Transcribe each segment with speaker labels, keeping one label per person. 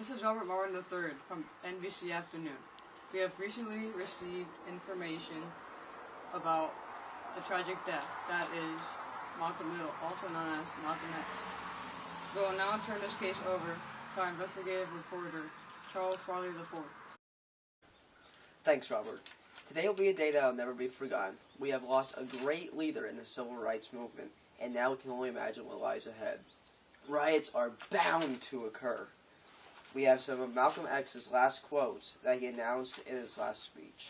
Speaker 1: This is Robert Martin III from NBC Afternoon. We have recently received information about the tragic death that is Malcolm Little, also known as Malcolm X. We will now turn this case over to our investigative reporter, Charles Farley IV.
Speaker 2: Thanks, Robert. Today will be a day that will never be forgotten. We have lost a great leader in the civil rights movement, and now we can only imagine what lies ahead. Riots are bound to occur. We have some of Malcolm X's last quotes that he announced in his last speech.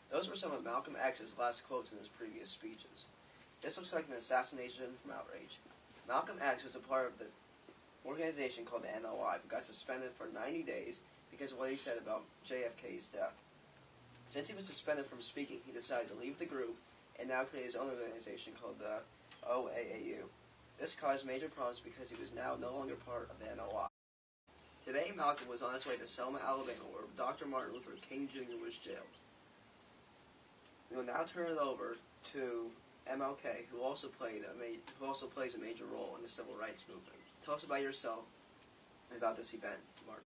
Speaker 2: Those were some of Malcolm X's last quotes in his previous speeches. This looks like an assassination from outrage. Malcolm X was a part of the organization called the NLI, but got suspended for 90 days because of what he said about JFK's death. Since he was suspended from speaking, he decided to leave the group and now create his own organization called the OAAU. This caused major problems because he was now no longer part of the NLI. Today, Malcolm was on his way to Selma, Alabama, where Dr. Martin Luther King Jr. was jailed. We will now turn it over to MLK, who also plays a major role in the civil rights movement. Tell us about yourself and about this event, Mark.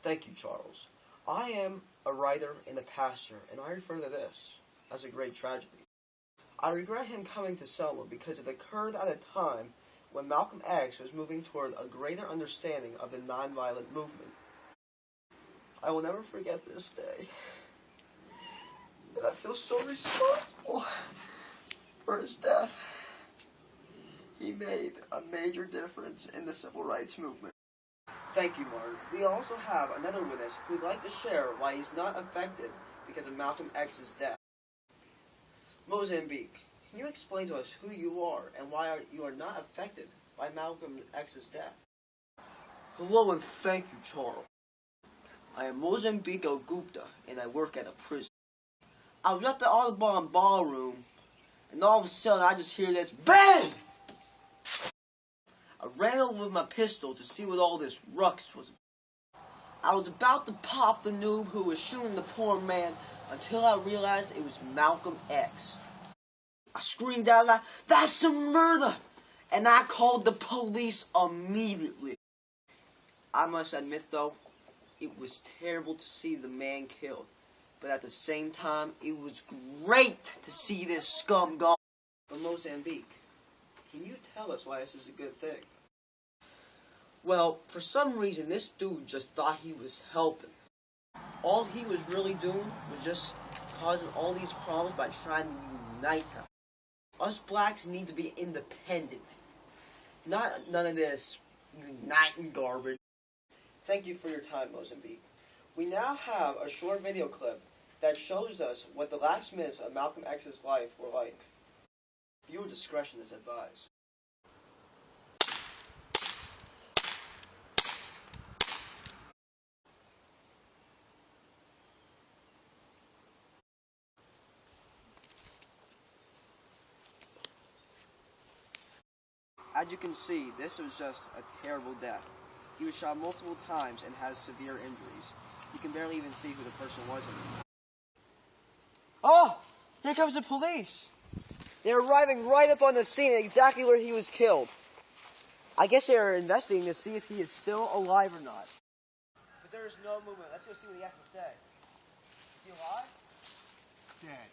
Speaker 2: Thank you, Charles. I am a writer and a pastor, and I refer to this as a great tragedy. I regret him coming to Selma because it occurred at a time when Malcolm X was moving toward a greater understanding of the nonviolent movement. I will never forget this day. And I feel so responsible for his death. He made a major difference in the civil rights movement. Thank you, Mark. We also have another witness who would like to share why he's not affected because of Malcolm X's death. Mozambique, can you explain to us who you are and why you are not affected by Malcolm X's death? Hello and thank you, Charles. I am Mozambique Gupta and I work at a prison. I was at the Audubon ballroom, and all of a sudden I just hear this BANG! I ran over with my pistol to see what all this ruckus was about. I was about to pop the noob who was shooting the poor man until I realized it was Malcolm X. I screamed out loud, "That's a murder!" And I called the police immediately. I must admit though, it was terrible to see the man killed. But at the same time, it was great to see this scum gone. But Mozambique, can you tell us why this is a good thing? Well, for some reason, this dude just thought he was helping. All he was really doing was just causing all these problems by trying to unite them. Us blacks need to be independent. Not none of this uniting garbage. Thank you for your time, Mozambique. We now have a short video clip that shows us what the last minutes of Malcolm X's life were like. Viewer discretion is advised. As you can see, this was just a terrible death. He was shot multiple times and has severe injuries. You can barely even see who the person was anymore. Oh! Here comes the police! They're arriving right up on the scene exactly where he was killed. I guess they're investigating to see if he is still alive or not. But there is no movement. Let's go see what he has to say. Is he alive? Dead.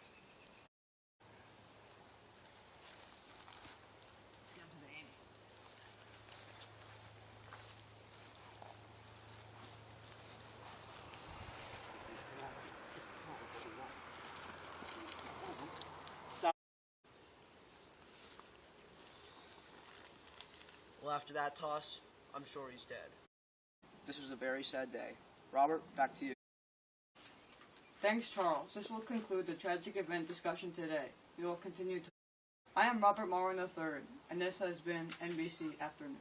Speaker 2: Well, after that toss, I'm sure he's dead. This was a very sad day. Robert, back to you.
Speaker 1: Thanks, Charles. This will conclude the tragic event discussion today. We will continue to. I am Robert Martin III, and this has been NBC Afternoon.